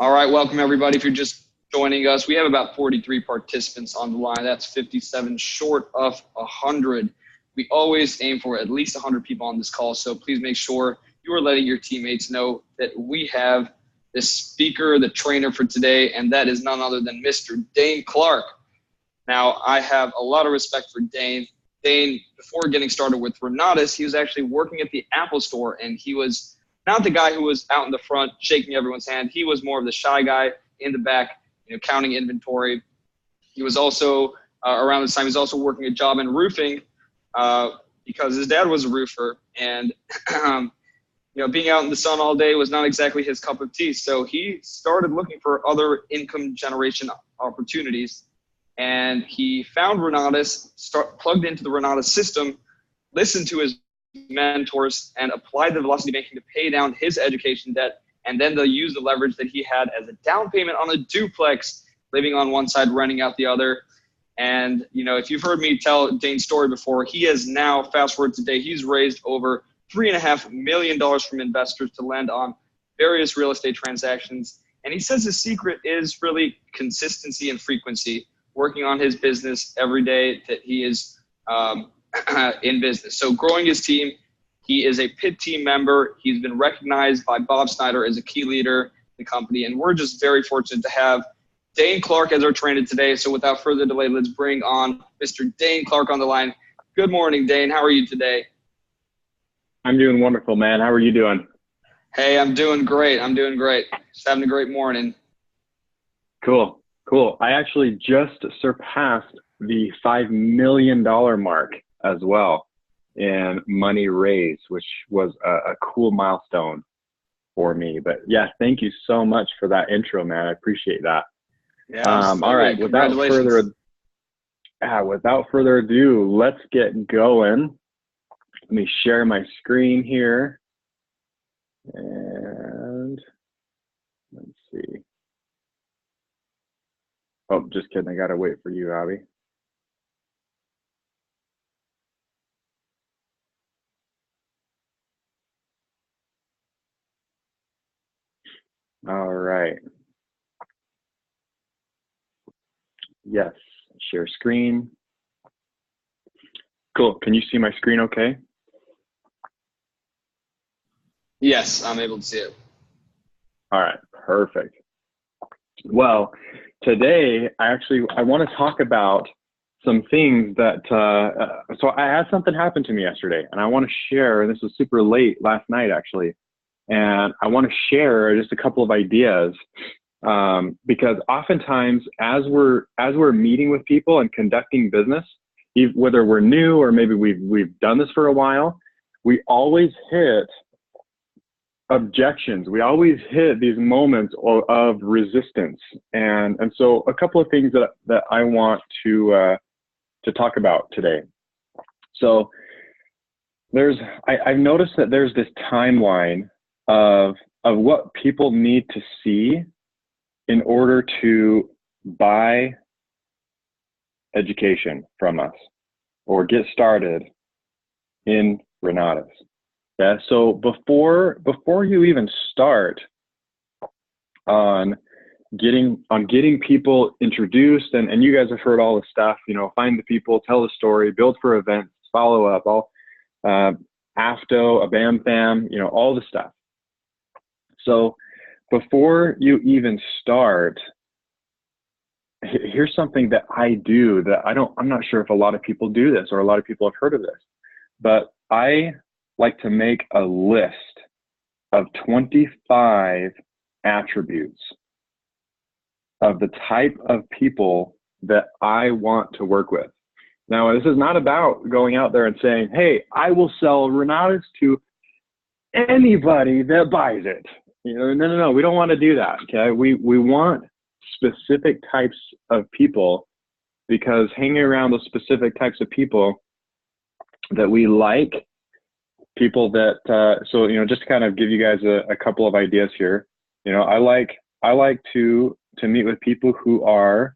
All right, welcome everybody. If you're just joining us, we have about 43 participants on the line. That's 57 short of 100. We always aim for at least 100 people on this call, so please make sure you are letting your teammates know that we have the speaker, the trainer for today, and that is none other than Mr. Daine Clark. Now, I have a lot of respect for Daine. Daine, before getting started with Renatus, he was actually working at the Apple Store, and he was not the guy who was out in the front shaking everyone's hand. He was more of the shy guy in the back, counting inventory. He was also, around this time, he was also working a job in roofing because his dad was a roofer. And, being out in the sun all day was not exactly his cup of tea. So he started looking for other income generation opportunities. And he found Renatus, plugged into the Renatus system, listened to his mentors, and applied the velocity banking to pay down his education debt. And then they'll use the leverage that he had as a down payment on a duplex, living on one side, renting out the other. And, if you've heard me tell Daine's story before, he has now, fast forward today, he's raised over $3.5 million from investors to lend on various real estate transactions. And he says his secret is really consistency and frequency, working on his business every day that he is in business. So growing his team, he is a PIT team member. He's been recognized by Bob Snyder as a key leader in the company. And we're just very fortunate to have Daine Clark as our trainer today. So without further delay, let's bring on Mr. Daine Clark on the line. Good morning, Daine. How are you today? I'm doing wonderful, man. How are you doing? Hey, I'm doing great. Just having a great morning. Cool. I actually just surpassed the $5 million mark as well in money raised, which was a cool milestone for me. But yeah, thank you so much for that intro, man. I appreciate that. Yeah. All right. Without further ado, let's get going. Let me share my screen here. And let's see. Oh, just kidding. I got to wait for you, Abby. All right. Yes, share screen. Cool. Can you see my screen okay? Yes, I'm able to see it. All right, perfect. Well, today I want to talk about some things that, so I had something happen to me yesterday, and I want to share, and this was super late last night actually, and I want to share just a couple of ideas because oftentimes as we're meeting with people and conducting business, whether we're new or maybe we've done this for a while, we always hit objections. We always hit these moments of resistance, and so a couple of things that I want to talk about today. So I've noticed that there's this timeline of what people need to see in order to buy education from us or get started in Renatus. Yeah, so before you even start on getting people introduced, and you guys have heard all the stuff, find the people, tell the story, build for events, follow up, all AFTO, a BAM FAM, all the stuff. So before you even start, here's something that I do that I'm not sure if a lot of people do this or a lot of people have heard of this, but I like to make a list of 25 attributes of the type of people that I want to work with. Now, this is not about going out there and saying, hey, I will sell Renatus to anybody that buys it. No, we don't want to do that, okay? We want specific types of people, because hanging around those specific types of people that we like, people that, so, just to kind of give you guys a couple of ideas here, I like to meet with people who are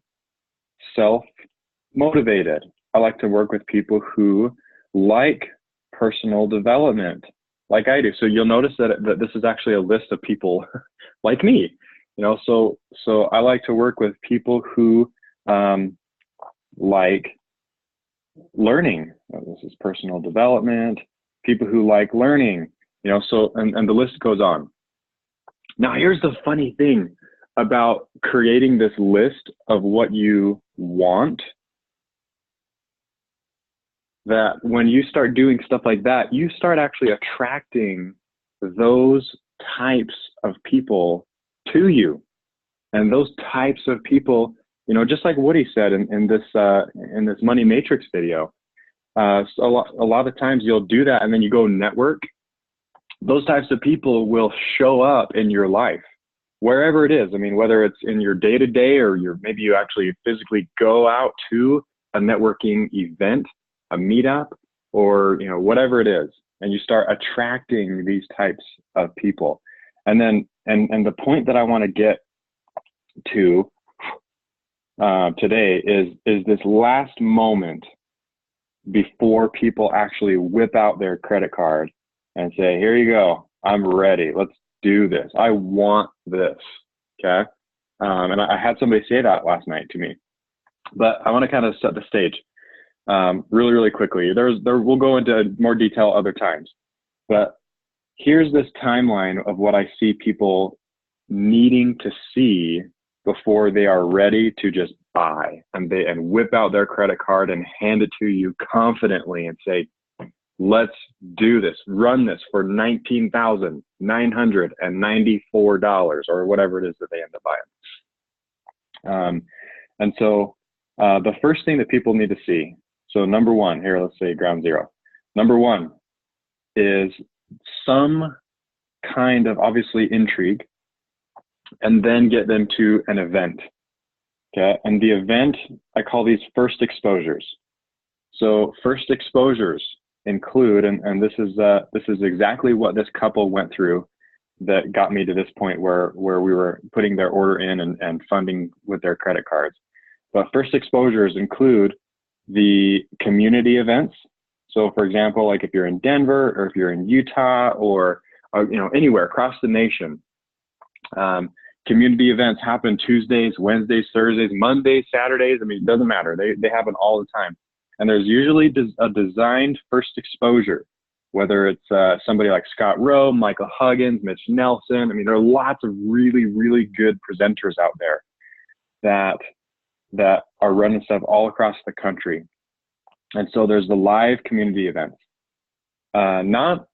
self-motivated. I like to work with people who like personal development, like I do. So you'll notice that this is actually a list of people like me. So I like to work with people who like learning. This is personal development, people who like learning, so, and the list goes on. Now, here's the funny thing about creating this list of what you want, that when you start doing stuff like that, you start actually attracting those types of people to you. And those types of people, just like Woody said in this Money Matrix video, so a lot of times you'll do that and then you go network. Those types of people will show up in your life, wherever it is. I mean, whether it's in your day-to-day or maybe you actually physically go out to a networking event, a meetup, or whatever it is, and you start attracting these types of people. And then and the point that I want to get to today is this last moment before people actually whip out their credit card and say, here you go, I'm ready, let's do this, I want this. Okay. And I had somebody say that last night to me, but I want to kind of set the stage really, really quickly. We'll go into more detail other times, but here's this timeline of what I see people needing to see before they are ready to just buy and whip out their credit card and hand it to you confidently and say, let's do this, run this for $19,994 or whatever it is that they end up buying. And so the first thing that people need to see, so number one, here, let's say ground zero. Number one is some kind of obviously intrigue, and then get them to an event. Okay, and the event, I call these first exposures. So first exposures include, and this is exactly what this couple went through that got me to this point where we were putting their order in and funding with their credit cards. But first exposures include the community events. So for example, like if you're in Denver or if you're in Utah or anywhere across the nation, community events happen Tuesdays, Wednesdays, Thursdays, Mondays, Saturdays. I mean, it doesn't matter. They happen all the time. And there's usually a designed first exposure, whether it's somebody like Scott Rowe, Michael Huggins, Mitch Nelson. I mean, there are lots of really, really good presenters out there that are running stuff all across the country. And so there's the live community events. Not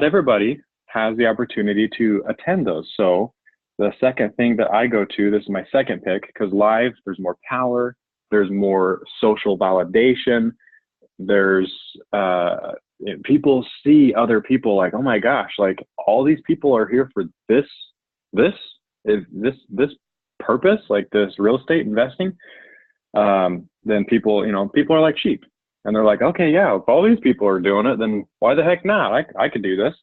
everybody has the opportunity to attend those. So the second thing that I go to, this is my second pick, because live, there's more power, there's more social validation, there's people see other people like, oh my gosh, like all these people are here for this purpose, like this real estate investing. Then people are like sheep, and they're like, okay, yeah, if all these people are doing it, then why the heck not? I could do this.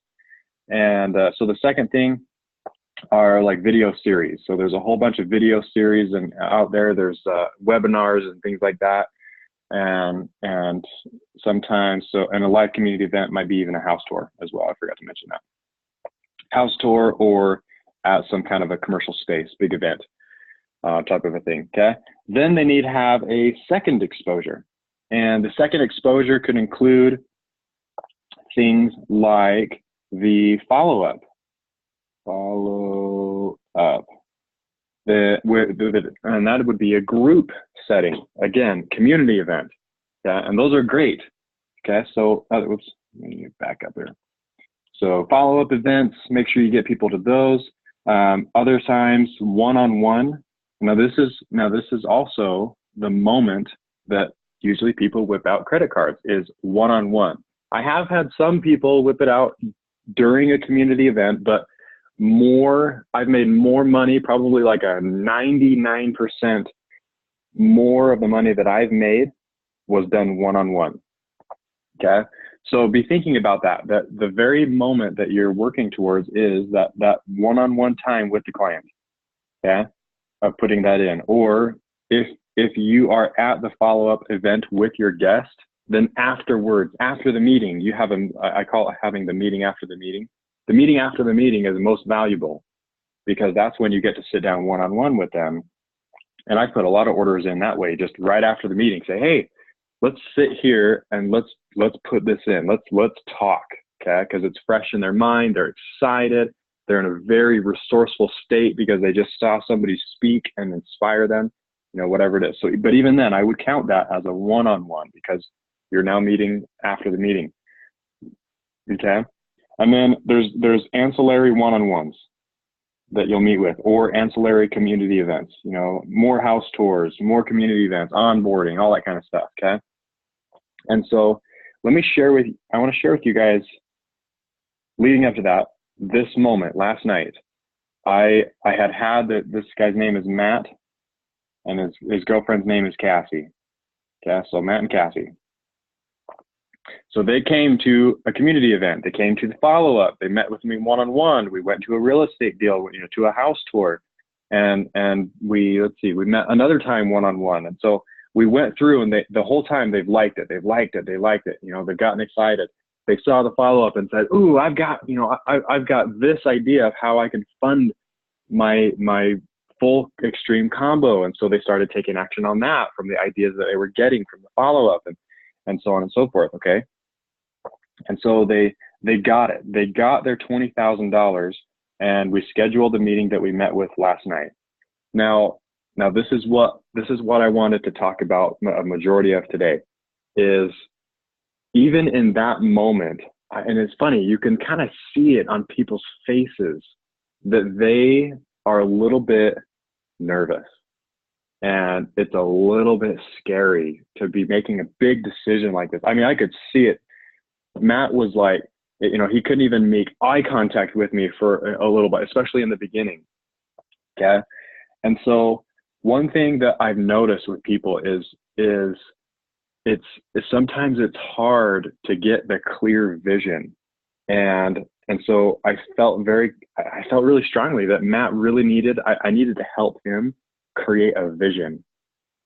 And so the second thing are like video series. So there's a whole bunch of video series and out there. There's webinars and things like that. And sometimes, and a live community event might be even a house tour as well. I forgot to mention that. House tour or at some kind of a commercial space, big event type of a thing, okay? Then they need to have a second exposure. And the second exposure could include things like the follow-up. And that would be a group setting, again, community event. Yeah, and those are great. Okay, so oops, let me back up here. So follow-up events, make sure you get people to those. Other times, one-on-one. Now this is also the moment that usually people whip out credit cards, is one-on-one. I have had some people whip it out during a community event, but I've made more money, probably like a 99% more of the money that I've made was done one-on-one. Okay. So be thinking about that the very moment that you're working towards is that one-on-one time with the client. Okay. Of putting that in. Or if you are at the follow-up event with your guest, then afterwards, after the meeting, you have I call it having the meeting after the meeting. The meeting after the meeting is most valuable. because that's when you get to sit down one-on-one with them. And I put a lot of orders in that way, just right after the meeting, say, hey, let's sit here and let's put this in. Let's talk, okay? Because it's fresh in their mind. They're excited. They're in a very resourceful state because they just saw somebody speak and inspire them, whatever it is. So, but even then, I would count that as a one-on-one because you're now meeting after the meeting, okay? And then there's ancillary one-on-ones that you'll meet with, or ancillary community events, more house tours, more community events, onboarding, all that kind of stuff, okay? And so I want to share with you guys, leading up to that, this moment, last night, I had this guy's name is Matt, and his girlfriend's name is Cassie, okay? So Matt and Cassie. So they came to a community event. They came to the follow-up. They met with me one-on-one. We went to a real estate deal, to a house tour. And we met another time one-on-one. And so we went through, and the whole time they've liked it. They've liked it. They've gotten excited. They saw the follow-up and said, ooh, I've got this idea of how I can fund my full extreme combo. And so they started taking action on that from the ideas that they were getting from the follow-up, and so on and so forth, okay? And so they got it. They got their $20,000, and we scheduled a meeting that we met with last night. Now this is what I wanted to talk about a majority of today, is even in that moment, and it's funny, you can kind of see it on people's faces that they are a little bit nervous. And it's a little bit scary to be making a big decision like this. I mean, I could see it. Matt was like, he couldn't even make eye contact with me for a little bit, especially in the beginning. Okay. And so one thing that I've noticed with people is sometimes it's hard to get the clear vision. And so I felt really strongly that Matt really I needed to help him create a vision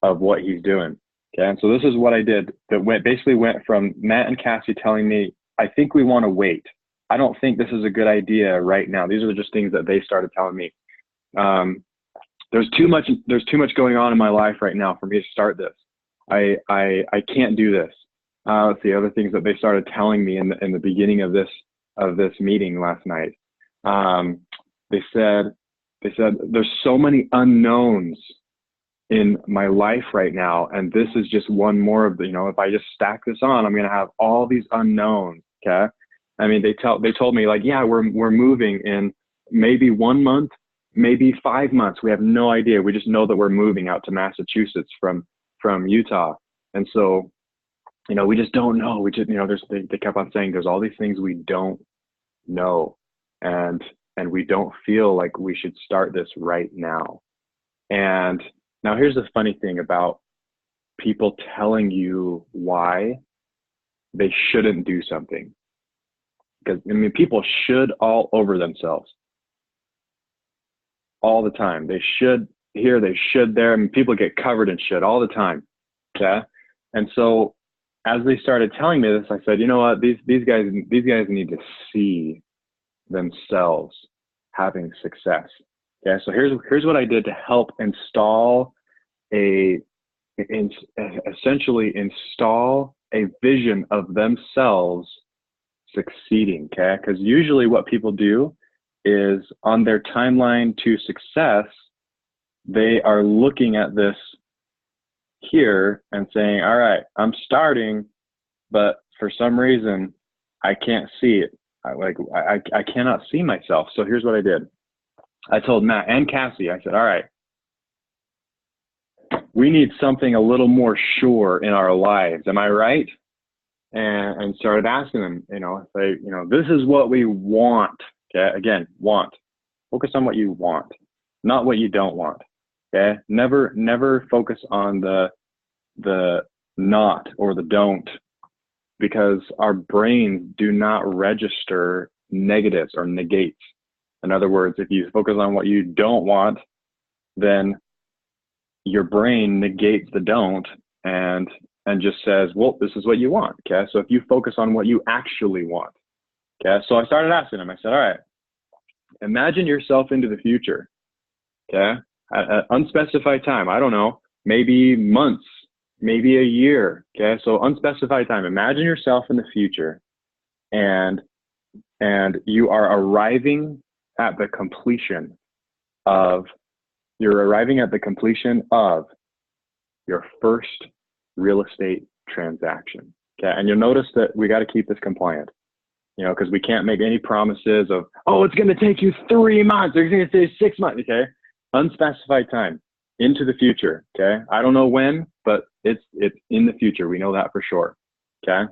of what he's doing. Okay. And so this is what I did that basically went from Matt and Cassie telling me, I think we want to wait. I don't think this is a good idea right now. These are just things that they started telling me. There's too much going on in my life right now for me to start this. I can't do this. Let's see, other things that they started telling me in the beginning of this meeting last night. They said there's so many unknowns in my life right now, and this is just one more of the, if I just stack this on, I'm going to have all these unknowns. Okay. I mean, they told me, like, yeah, we're moving in maybe 1 month, maybe 5 months. We have no idea. We just know that we're moving out to Massachusetts from Utah. And so, we just don't know. We just, they kept on saying there's all these things we don't know. And we don't feel like we should start this right now. And now here's the funny thing about people telling you why they shouldn't do something. Because, people should all over themselves all the time. They should here, they should there. People get covered in should all the time. Okay. And so as they started telling me this, I said, you know what, these guys need to see themselves having success. Okay, so here's what I did to help essentially install a vision of themselves succeeding. Okay, because usually what people do is on their timeline to success, they are looking at this here and saying, all right, I'm starting, but for some reason I can't see it. I cannot see myself. So here's what I did. I told Matt and Cassie, I said, all right, we need something a little more sure in our lives. Am I right? And started asking them, this is what we want. Okay. Again, want. Focus on what you want, not what you don't want. Okay. Never focus on the not or the don't, because our brains do not register negatives or negates. In other words, if you focus on what you don't want, then your brain negates the don't and just says, well, this is what you want. Okay. So if you focus on what you actually want. Okay. So I started asking him, I said, all right, Imagine yourself into the future, okay? At unspecified time, I don't know, maybe months, maybe a year, okay? So unspecified time. Imagine yourself in the future, and you are arriving at the completion of your first real estate transaction. Okay. And you'll notice that we got to keep this compliant, because we can't make any promises of, oh, it's going to take you 3 months, or it's going to take 6 months. Okay. Unspecified time, into the future. Okay. I don't know when, but it's in the future. We know that for sure. Okay.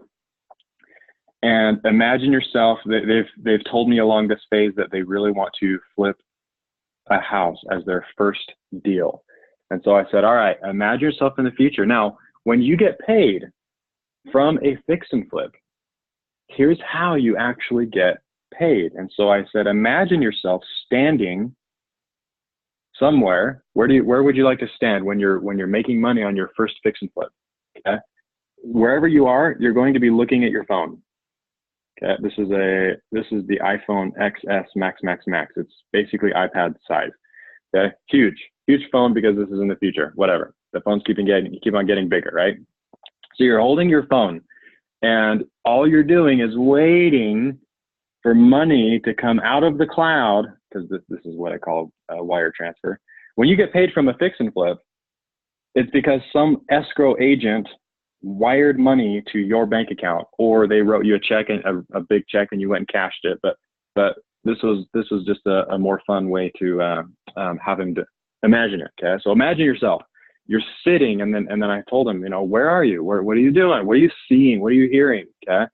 And imagine yourself, they've told me along this phase that they really want to flip a house as their first deal. And so I said, all right, imagine yourself in the future. Now, when you get paid from a fix and flip, here's how you actually get paid. And so I said, imagine yourself standing somewhere. Where would you like to stand when you're making money on your first fix and flip? Okay. Wherever you are, you're going to be looking at your phone. Okay. This is the iPhone XS Max. It's basically iPad size. Okay. Huge phone, because this is in the future. Whatever. The phones keep on getting bigger, right? So you're holding your phone, and all you're doing is waiting for money to come out of the cloud, because this is what I call a wire transfer. When you get paid from a fix and flip, it's because some escrow agent wired money to your bank account, or they wrote you a check, and a big check, and you went and cashed it. But this was just a more fun way to have him to imagine it. Okay, so imagine yourself. You're sitting, and then I told him, where are you? What are you doing? What are you seeing? What are you hearing? Okay,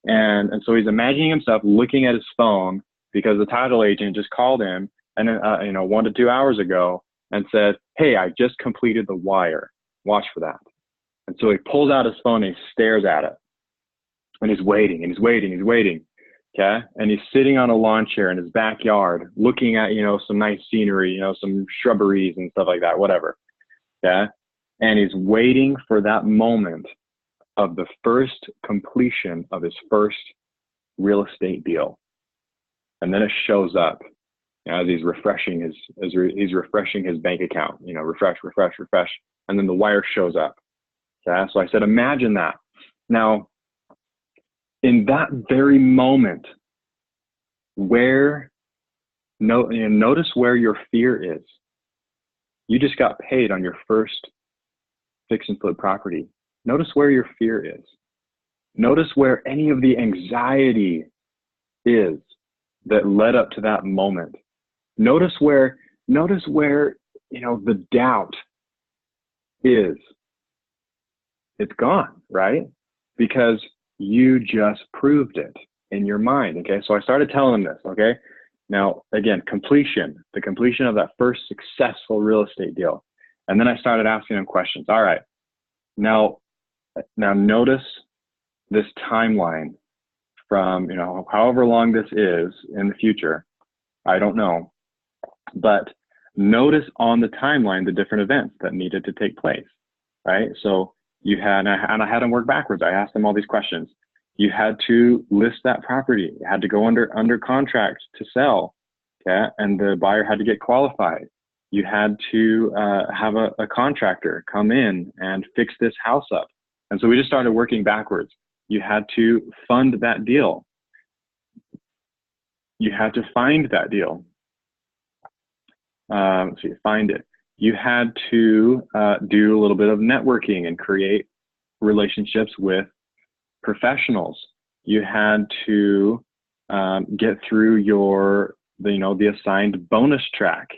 and so he's imagining himself looking at his phone, because the title agent just called him, and 1 to 2 hours ago, and said, hey, I just completed the wire. Watch for that. And so he pulls out his phone and he stares at it, and he's waiting. Okay. And he's sitting on a lawn chair in his backyard, looking at, some nice scenery, some shrubberies and stuff like that, whatever. Okay. And he's waiting for that moment of the first completion of his first real estate deal. And then it shows up as he's refreshing his bank account, refresh. And then the wire shows up. Okay. So I said, imagine that. Now, in that very moment, notice where your fear is. You just got paid on your first fix and flip property. Notice where your fear is. Notice where any of the anxiety is that led up to that moment. Notice where the doubt is. It's gone, right? Because you just proved it in your mind. Okay, so I started telling him this. Okay, now again, the completion of that first successful real estate deal, and then I started asking him questions. All right, now notice this timeline from however long this is in the future. I don't know, but notice on the timeline the different events that needed to take place. Right, so. And I had him work backwards. I asked him all these questions. You had to list that property. You had to go under contract to sell. Okay. And the buyer had to get qualified. You had to have a contractor come in and fix this house up. And so we just started working backwards. You had to fund that deal. You had to find that deal. So you find it. You had to do a little bit of networking and create relationships with professionals. You had to get through the assigned bonus track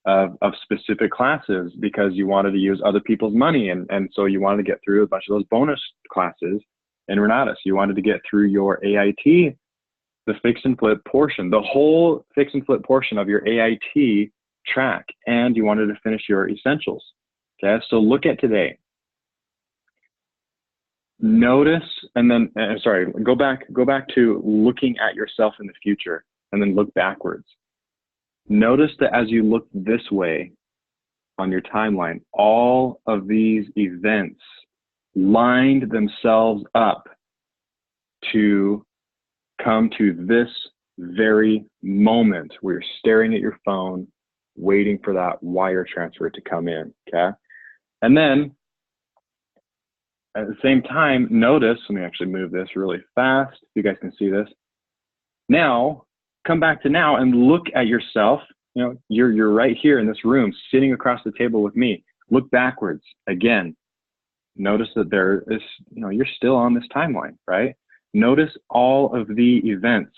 of specific classes, because you wanted to use other people's money. And so you wanted to get through a bunch of those bonus classes in Renatus. You wanted to get through your AIT, the fix and flip portion, the whole fix and flip portion of your AIT track, and you wanted to finish your essentials. Okay, so look at today. Notice, and then go back to looking at yourself in the future, and then look backwards. Notice that as you look this way on your timeline, all of these events lined themselves up to come to this very moment where you're staring at your phone, waiting for that wire transfer to come in, okay? And then at the same time, notice, let me actually move this really fast, if you guys can see this. Now, come back to now and look at yourself. You know, you're right here in this room, sitting across the table with me. Look backwards again. Notice that there is, you know, you're still on this timeline, right? Notice all of the events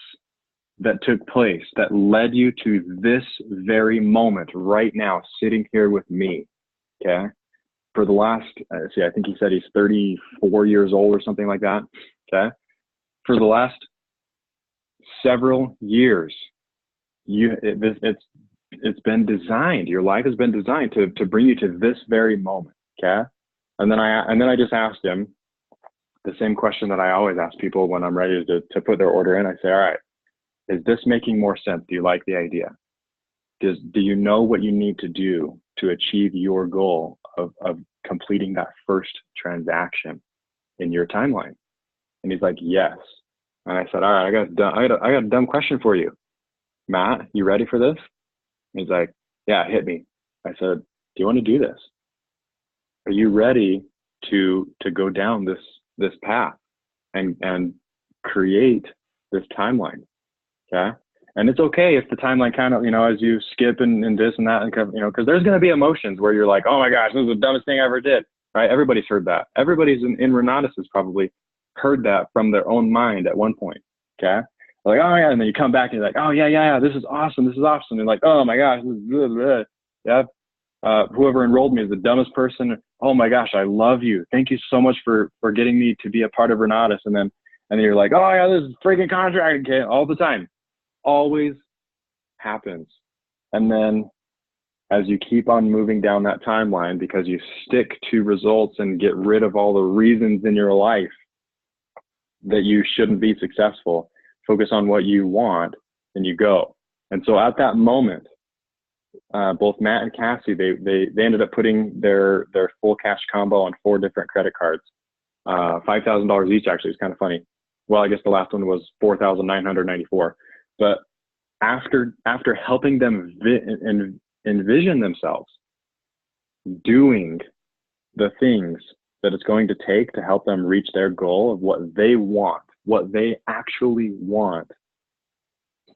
that took place that led you to this very moment right now, sitting here with me, okay? For the last, I think he said he's 34 years old or something like that, okay? For the last several years, it's been designed, your life has been designed to bring you to this very moment, okay? And then I just asked him the same question that I always ask people when I'm ready to put their order in. I say, all right, is this making more sense? Do you like the idea? Do you know what you need to do to achieve your goal of completing that first transaction in your timeline? And he's like, yes. And I said, all right, I got a dumb question for you. Matt, you ready for this? And he's like, yeah, hit me. I said, do you want to do this? Are you ready to go down this path and create this timeline? Okay. And it's okay if the timeline kind of, you know, as you skip and this and that, and, you know, because there's going to be emotions where you're like, oh my gosh, this is the dumbest thing I ever did, right? Everybody's heard that. Everybody's in Renatus has probably heard that from their own mind at one point, okay? Like, oh yeah, and then you come back and you're like, oh yeah, this is awesome, and like, oh my gosh, this is good, yeah. Whoever enrolled me is the dumbest person. Oh my gosh, I love you. Thank you so much for getting me to be a part of Renatus. And then you're like, oh yeah, this is freaking contract, okay, all the time. Always happens. And then as you keep on moving down that timeline, because you stick to results and get rid of all the reasons in your life that you shouldn't be successful, focus on what you want, and you go. And so at that moment, both Matt and Cassie, they ended up putting their full cash combo on 4 different credit cards, $5,000 each. Actually, it's kind of funny. Well, I guess the last one was $4,994. But after helping them envision themselves doing the things that it's going to take to help them reach their goal of what they want, what they actually want,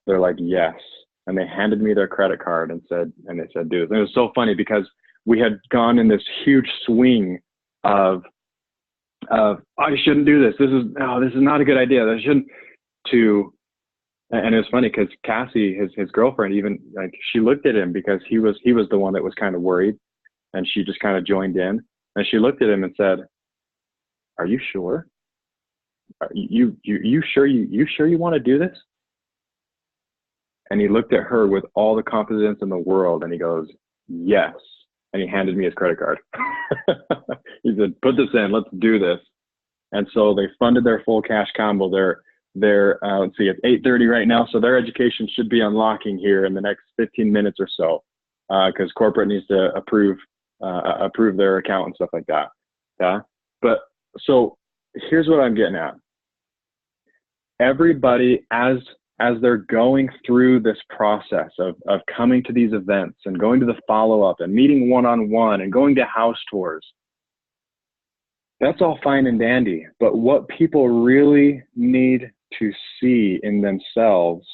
they're like, yes. And they handed me their credit card and they said, do this. And it was so funny because we had gone in this huge swing of I shouldn't do this. This is not a good idea. I shouldn't. And it was funny because Cassie, his girlfriend, even like she looked at him because he was the one that was kind of worried, and she just kind of joined in. And she looked at him and said, "Are you sure? Are you sure you want to do this?" And he looked at her with all the confidence in the world, and he goes, "Yes." And he handed me his credit card. He said, "Put this in, let's do this." And so they funded their full cash combo. They're let's see, it's 8:30 right now, so their education should be unlocking here in the next 15 minutes or so, because corporate needs to approve their account and stuff like that. Yeah. But so here's what I'm getting at. Everybody, as they're going through this process of coming to these events and going to the follow-up and meeting one-on-one and going to house tours, that's all fine and dandy. But what people really need to see in themselves,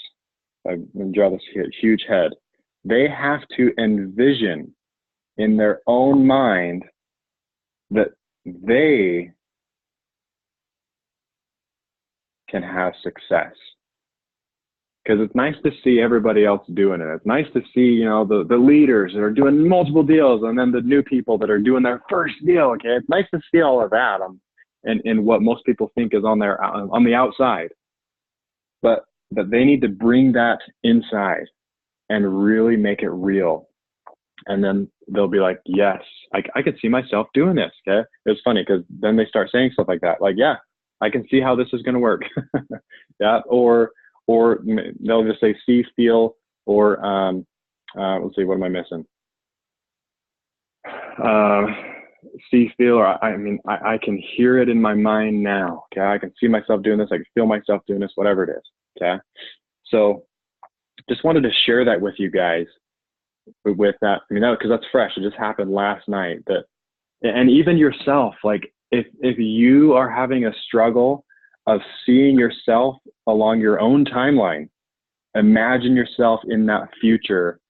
I'm going to draw this huge head, they have to envision in their own mind that they can have success. Because it's nice to see everybody else doing it. It's nice to see, you know, the leaders that are doing multiple deals, and then the new people that are doing their first deal. Okay, it's nice to see all of that in what most people think is on the outside. But they need to bring that inside and really make it real. And then they'll be like, yes, I could see myself doing this. Okay, it's funny because then they start saying stuff like that, like, yeah, I can see how this is going to work. Yeah, or they'll just say see, feel, or let's see, what am I missing? See, feel, or I can hear it in my mind now. Okay, I can see myself doing this. I can feel myself doing this, whatever it is. Okay, So just wanted to share that with you guys with that, because that's fresh. It just happened last night. And even yourself, like if you are having a struggle of seeing yourself along your own timeline, imagine yourself in that future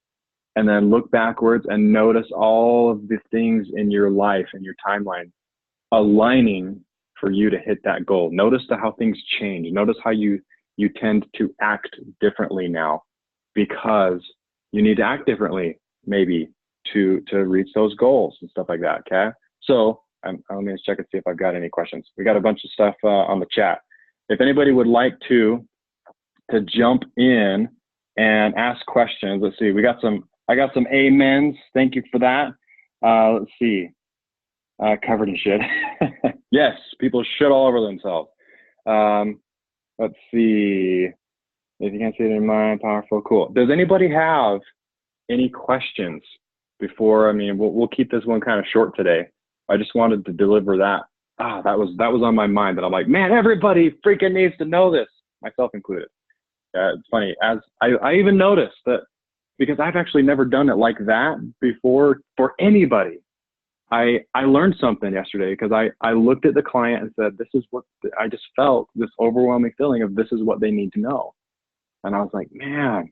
and then look backwards and notice all of the things in your life and your timeline aligning for you to hit that goal. Notice how things change. Notice how you tend to act differently now because you need to act differently maybe to reach those goals and stuff like that. Okay. So let me just check and see if I've got any questions. We got a bunch of stuff on the chat. If anybody would like to jump in and ask questions, let's see. I got some amens. Thank you for that. Let's see. Covered in shit. Yes, people shit all over themselves. Let's see. If you can't see it in mind, powerful, cool. Does anybody have any questions before? I mean, we'll keep this one kind of short today. I just wanted to deliver that. That was on my mind. That I'm like, man, everybody freaking needs to know this, myself included. It's funny, as I even noticed that, because I've actually never done it like that before for anybody. I learned something yesterday because I looked at the client and said, this is what I just felt, this overwhelming feeling of this is what they need to know. And I was like, man,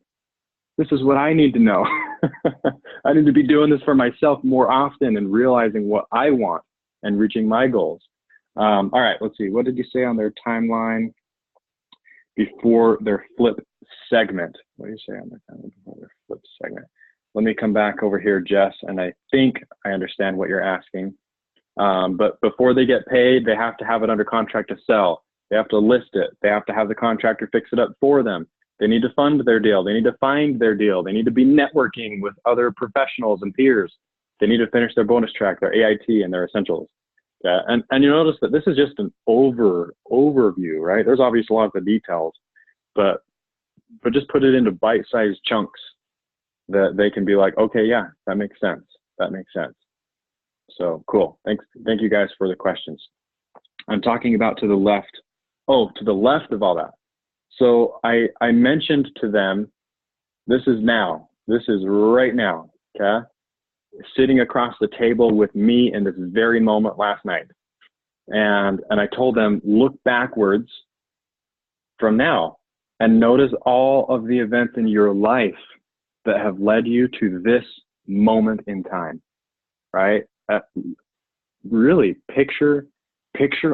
this is what I need to know. I need to be doing this for myself more often and realizing what I want and reaching my goals. All right, let's see. What did you say on their timeline before their flip segment? What do you say on their timeline before their flip segment? Let me come back over here, Jess, and I think I understand what you're asking. But before they get paid, they have to have it under contract to sell. They have to list it. They have to have the contractor fix it up for them. They need to fund their deal. They need to find their deal. They need to be networking with other professionals and peers. They need to finish their bonus track, their AIT, and their essentials. Yeah, and you notice that this is just an overview, right? There's obviously lots of details, but just put it into bite-sized chunks that they can be like, okay, yeah, that makes sense. That makes sense. So cool. Thank you guys for the questions. I'm talking about to the left. Oh, to the left of all that. So I mentioned to them, this is now. This is right now. Okay. Sitting across the table with me in this very moment last night. And I told them, look backwards from now and notice all of the events in your life that have led you to this moment in time, right? Really picture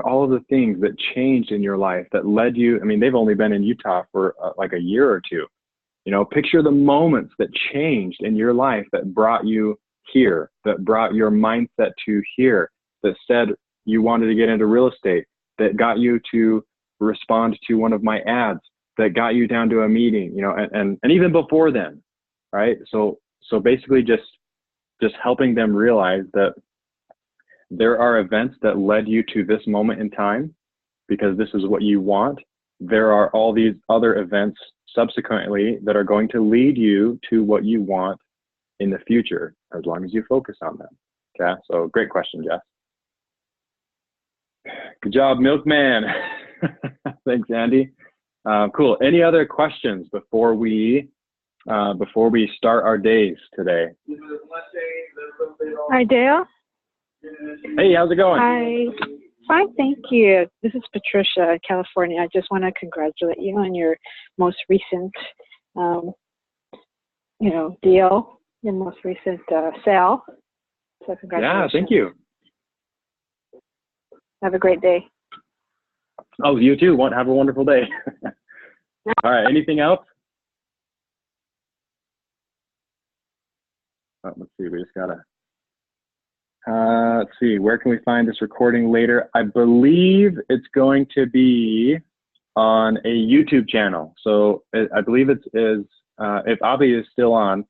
all of the things that changed in your life that led you. I mean, they've only been in Utah for like a year or two. You know, picture the moments that changed in your life that brought you here, that brought your mindset to here, that said you wanted to get into real estate, that got you to respond to one of my ads, that got you down to a meeting, you know, and even before then, right? So basically just helping them realize that there are events that led you to this moment in time because this is what you want. There are all these other events subsequently that are going to lead you to what you want in the future, as long as you focus on them. Okay, so great question, Jeff. Good job, Milkman. Thanks, Andy. Cool. Any other questions before we start our days today? Hi, Dale. Hey, how's it going? Hi. Fine, thank you. This is Patricia, California. I just want to congratulate you on your most recent, deal, your most recent sale. So congratulations. Yeah, thank you. Have a great day. Oh, you too. Have a wonderful day. All right. Anything else? Oh, let's see. We just gotta. Let's see. Where can we find this recording later? I believe it's going to be on a YouTube channel. So I believe it is. If Avi is still on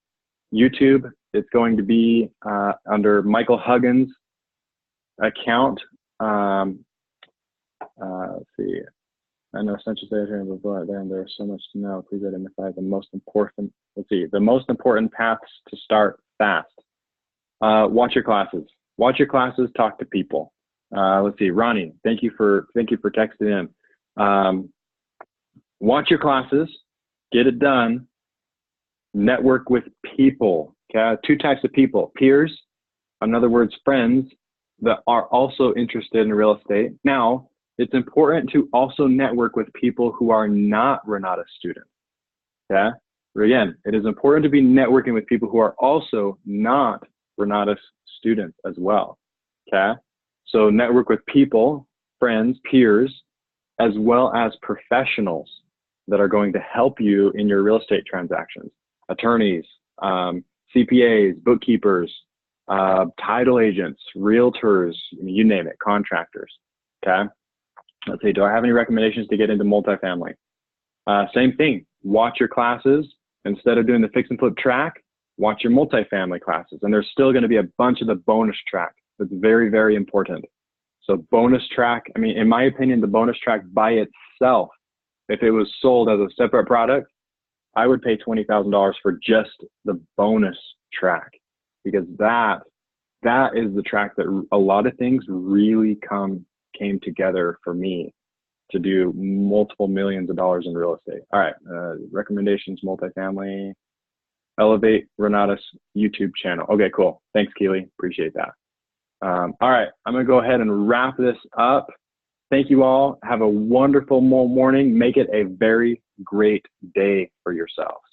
YouTube, it's going to be under Michael Huggins' account. Let's see. I know essential data before then there's so much to know. Please identify the most important. Let's see. The most important paths to start fast. Watch your classes. Watch your classes. Talk to people. Let's see. Ronnie, thank you for texting in. Watch your classes. Get it done. Network with people. Okay, 2 types of people: peers, in other words, friends that are also interested in real estate. Now, it's important to also network with people who are not Renata students. Okay, again, it is important to be networking with people who are also not Renata students as well. Okay, so network with people, friends, peers, as well as professionals that are going to help you in your real estate transactions. Attorneys, CPAs, bookkeepers, title agents, realtors, you name it, contractors. Okay. Let's see, do I have any recommendations to get into multifamily? Same thing. Watch your classes. Instead of doing the fix and flip track, watch your multifamily classes. And there's still going to be a bunch of the bonus track. That's very, very important. So bonus track, I mean, in my opinion, the bonus track by itself, if it was sold as a separate product, I would pay $20,000 for just the bonus track, because that is the track that a lot of things really came together for me to do multiple millions of dollars in real estate. All right, recommendations, multifamily, elevate Renata's YouTube channel. Okay, cool. Thanks, Keely. Appreciate that. All right, I'm gonna go ahead and wrap this up. Thank you all. Have a wonderful morning. Make it a very great day for yourselves.